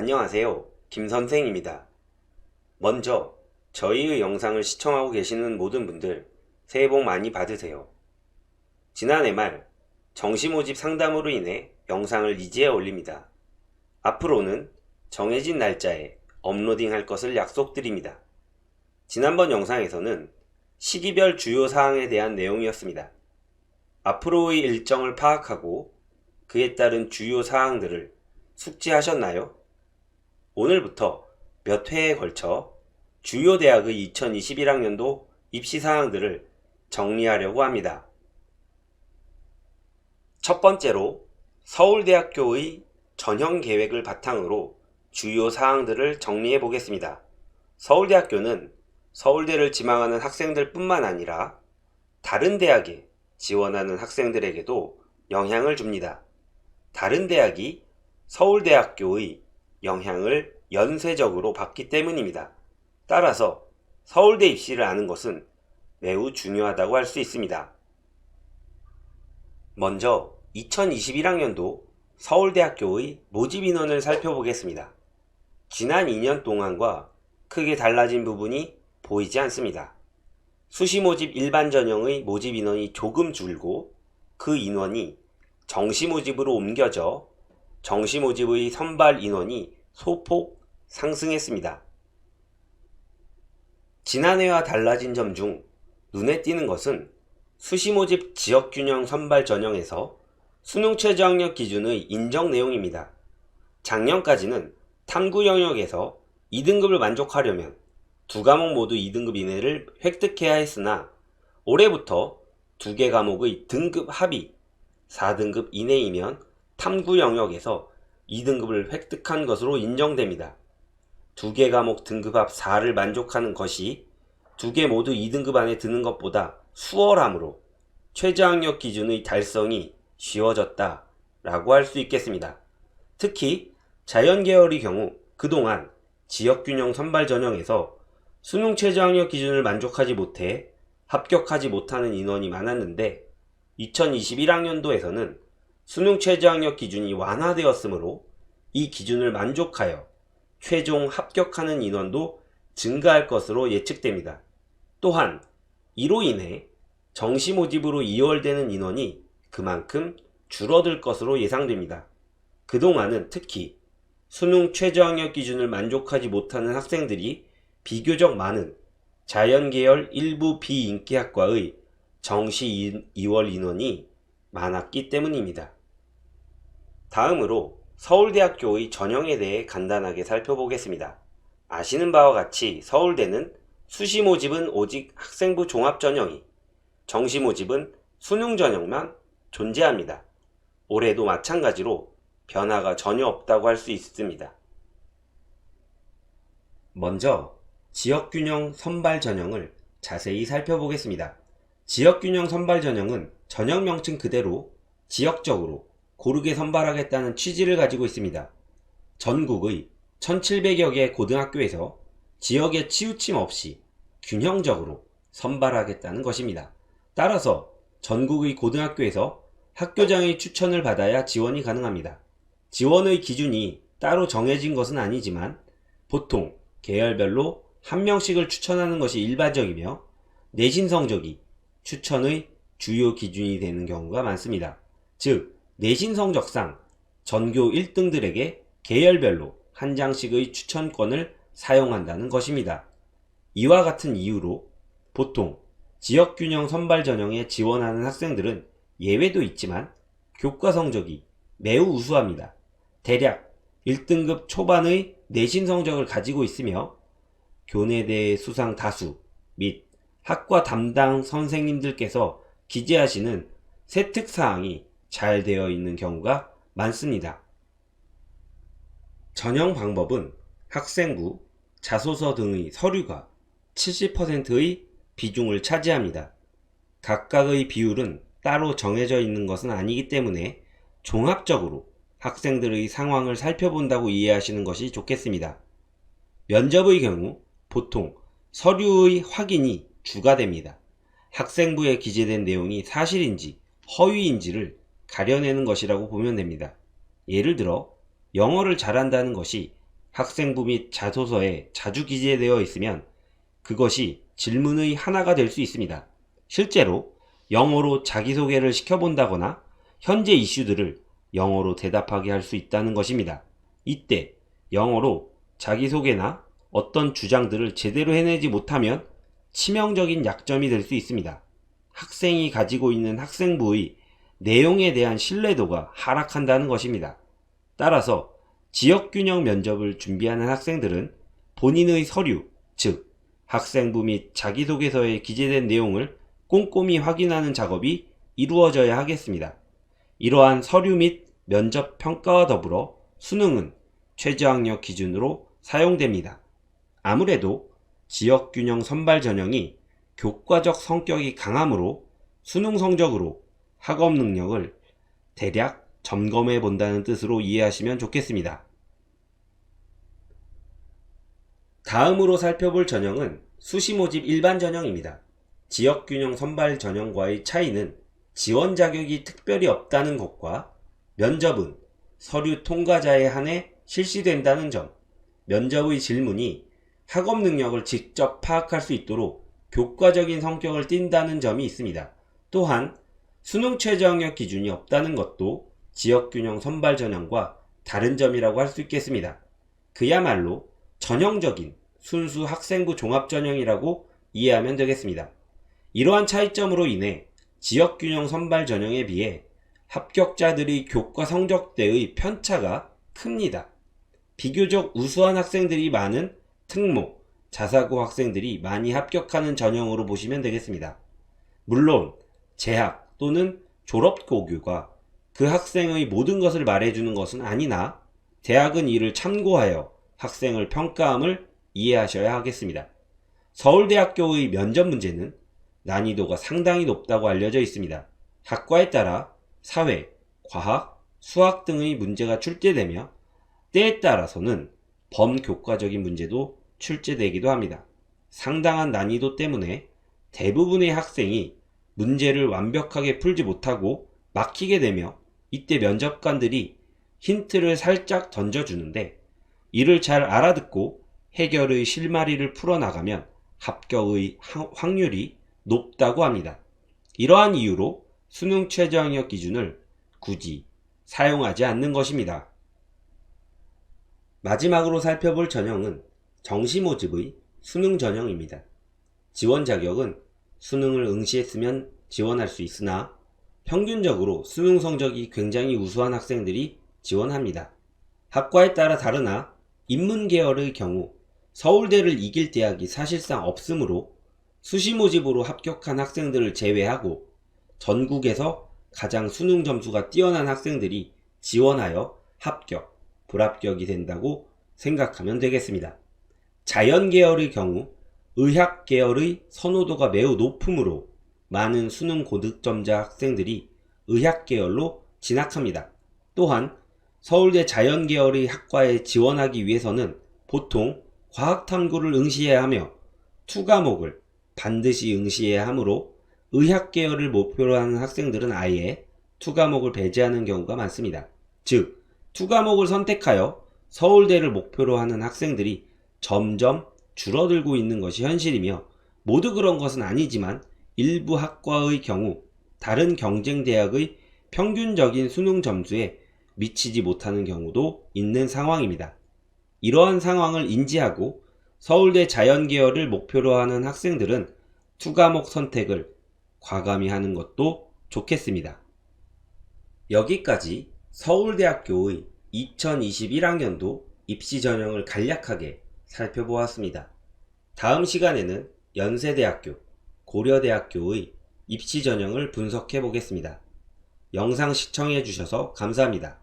안녕하세요. 김선생입니다. 먼저 저희의 영상을 시청하고 계시는 모든 분들 새해 복 많이 받으세요. 지난해 말 정시 모집 상담으로 인해 영상을 이제야 올립니다. 앞으로는 정해진 날짜에 업로딩할 것을 약속드립니다. 지난번 영상에서는 시기별 주요 사항에 대한 내용이었습니다. 앞으로의 일정을 파악하고 그에 따른 주요 사항들을 숙지하셨나요? 오늘부터 몇 회에 걸쳐 주요 대학의 2021학년도 입시 사항들을 정리하려고 합니다. 첫 번째로 서울대학교의 전형 계획을 바탕으로 주요 사항들을 정리해 보겠습니다. 서울대학교는 서울대를 지망하는 학생들 뿐만 아니라 다른 대학에 지원하는 학생들에게도 영향을 줍니다. 다른 대학이 서울대학교의 영향을 연쇄적으로 받기 때문입니다. 따라서 서울대 입시를 아는 것은 매우 중요하다고 할 수 있습니다. 먼저 2021학년도 서울대학교의 모집 인원을 살펴보겠습니다. 지난 2년 동안과 크게 달라진 부분이 보이지 않습니다. 수시 모집 일반 전형의 모집 인원이 조금 줄고 그 인원이 정시 모집으로 옮겨져 정시 모집의 선발 인원이 소폭 상승했습니다. 지난해와 달라진 점 중 눈에 띄는 것은 수시 모집 지역균형 선발 전형에서 수능 최저학력 기준의 인정 내용입니다. 작년까지는 탐구 영역에서 2등급을 만족하려면 두 과목 모두 2등급 이내를 획득해야 했으나 올해부터 두 개 과목의 등급 합이 4등급 이내이면 탐구 영역에서 2등급을 획득한 것으로 인정됩니다. 두 개 과목 등급 합 4를 만족하는 것이 두 개 모두 2등급 안에 드는 것보다 수월하므로 최저학력 기준의 달성이 쉬워졌다 라고 할 수 있겠습니다. 특히 자연계열의 경우 그동안 지역균형 선발 전형에서 수능 최저학력 기준을 만족하지 못해 합격하지 못하는 인원이 많았는데 2021학년도에서는 수능 최저학력 기준이 완화되었으므로 이 기준을 만족하여 최종 합격하는 인원도 증가할 것으로 예측됩니다. 또한 이로 인해 정시 모집으로 이월되는 인원이 그만큼 줄어들 것으로 예상됩니다. 그동안은 특히 수능 최저학력 기준을 만족하지 못하는 학생들이 비교적 많은 자연계열 일부 비인기학과의 정시 2월 인원이 많았기 때문입니다. 다음으로 서울대학교의 전형에 대해 간단하게 살펴보겠습니다. 아시는 바와 같이 서울대는 수시 모집은 오직 학생부 종합 전형이, 정시 모집은 수능 전형만 존재합니다. 올해도 마찬가지로 변화가 전혀 없다고 할 수 있습니다. 먼저 지역균형 선발 전형을 자세히 살펴보겠습니다. 지역균형 선발 전형은 전형 명칭 그대로 지역적으로 고르게 선발하겠다는 취지를 가지고 있습니다. 전국의 1700여 개 고등학교에서 지역에 치우침 없이 균형적으로 선발하겠다는 것입니다. 따라서 전국의 고등학교에서 학교장의 추천을 받아야 지원이 가능합니다. 지원의 기준이 따로 정해진 것은 아니지만 보통 계열별로 한 명씩을 추천하는 것이 일반적이며 내신 성적이 추천의 주요 기준이 되는 경우가 많습니다. 즉, 내신 성적상 전교 1등들에게 계열별로 한 장씩의 추천권을 사용한다는 것입니다. 이와 같은 이유로 보통 지역균형 선발 전형에 지원하는 학생들은 예외도 있지만 교과 성적이 매우 우수합니다. 대략 1등급 초반의 내신 성적을 가지고 있으며 교내대 수상 다수 및 학과 담당 선생님들께서 기재하시는 세특사항이 잘 되어 있는 경우가 많습니다. 전형 방법은 학생부, 자소서 등의 서류가 70%의 비중을 차지합니다. 각각의 비율은 따로 정해져 있는 것은 아니기 때문에 종합적으로 학생들의 상황을 살펴본다고 이해하시는 것이 좋겠습니다. 면접의 경우 보통 서류의 확인이 주가 됩니다. 학생부에 기재된 내용이 사실인지 허위인지를 가려내는 것이라고 보면 됩니다. 예를 들어 영어를 잘한다는 것이 학생부 및 자소서에 자주 기재되어 있으면 그것이 질문의 하나가 될 수 있습니다. 실제로 영어로 자기소개를 시켜본다거나 현재 이슈들을 영어로 대답하게 할 수 있다는 것입니다. 이때 영어로 자기소개나 어떤 주장들을 제대로 해내지 못하면 치명적인 약점이 될 수 있습니다. 학생이 가지고 있는 학생부의 내용에 대한 신뢰도가 하락한다는 것입니다. 따라서 지역균형 면접을 준비하는 학생들은 본인의 서류, 즉 학생부 및 자기소개서에 기재된 내용을 꼼꼼히 확인하는 작업이 이루어져야 하겠습니다. 이러한 서류 및 면접 평가와 더불어 수능은 최저학력 기준으로 사용됩니다. 아무래도 지역균형 선발 전형이 교과적 성격이 강하므로 수능 성적으로 학업 능력을 대략 점검해 본다는 뜻으로 이해하시면 좋겠습니다. 다음으로 살펴볼 전형은 수시 모집 일반 전형입니다. 지역균형 선발 전형과의 차이는 지원 자격이 특별히 없다는 것과 면접은 서류 통과자에 한해 실시된다는 점, 면접의 질문이 학업 능력을 직접 파악할 수 있도록 교과적인 성격을 띈다는 점이 있습니다. 또한 수능 최저학력 기준이 없다는 것도 지역균형 선발 전형과 다른 점이라고 할 수 있겠습니다. 그야말로 전형적인 순수 학생부 종합전형이라고 이해하면 되겠습니다. 이러한 차이점으로 인해 지역균형 선발 전형에 비해 합격자들의 교과 성적대의 편차가 큽니다. 비교적 우수한 학생들이 많은 특모, 자사고 학생들이 많이 합격하는 전형으로 보시면 되겠습니다. 물론 재학 또는 졸업고교가 그 학생의 모든 것을 말해주는 것은 아니나 대학은 이를 참고하여 학생을 평가함을 이해하셔야 하겠습니다. 서울대학교의 면접 문제는 난이도가 상당히 높다고 알려져 있습니다. 학과에 따라 사회, 과학, 수학 등의 문제가 출제되며 때에 따라서는 범교과적인 문제도 출제되기도 합니다. 상당한 난이도 때문에 대부분의 학생이 문제를 완벽하게 풀지 못하고 막히게 되며 이때 면접관들이 힌트를 살짝 던져주는데 이를 잘 알아듣고 해결의 실마리를 풀어나가면 합격의 확률이 높다고 합니다. 이러한 이유로 수능 최저학력 기준을 굳이 사용하지 않는 것입니다. 마지막으로 살펴볼 전형은 정시 모집의 수능 전형입니다. 지원 자격은 수능을 응시했으면 지원할 수 있으나 평균적으로 수능 성적이 굉장히 우수한 학생들이 지원합니다. 학과에 따라 다르나 인문 계열의 경우 서울대를 이길 대학이 사실상 없으므로 수시 모집으로 합격한 학생들을 제외하고 전국에서 가장 수능 점수가 뛰어난 학생들이 지원하여 합격, 불합격이 된다고 생각하면 되겠습니다. 자연 계열의 경우 의학 계열의 선호도가 매우 높으므로 많은 수능 고득점자 학생들이 의학 계열로 진학합니다. 또한 서울대 자연 계열의 학과에 지원하기 위해서는 보통 과학탐구를 응시해야 하며 투과목을 반드시 응시해야 하므로 의학 계열을 목표로 하는 학생들은 아예 투과목을 배제하는 경우가 많습니다. 즉, 투과목을 선택하여 서울대를 목표로 하는 학생들이 점점 줄어들고 있는 것이 현실이며 모두 그런 것은 아니지만 일부 학과의 경우 다른 경쟁 대학의 평균적인 수능 점수에 미치지 못하는 경우도 있는 상황입니다. 이러한 상황을 인지하고 서울대 자연계열을 목표로 하는 학생들은 투과목 선택을 과감히 하는 것도 좋겠습니다. 여기까지 서울대학교의 2021학년도 입시 전형을 간략하게 살펴보았습니다. 다음 시간에는 연세대학교, 고려대학교의 입시 전형을 분석해 보겠습니다. 영상 시청해 주셔서 감사합니다.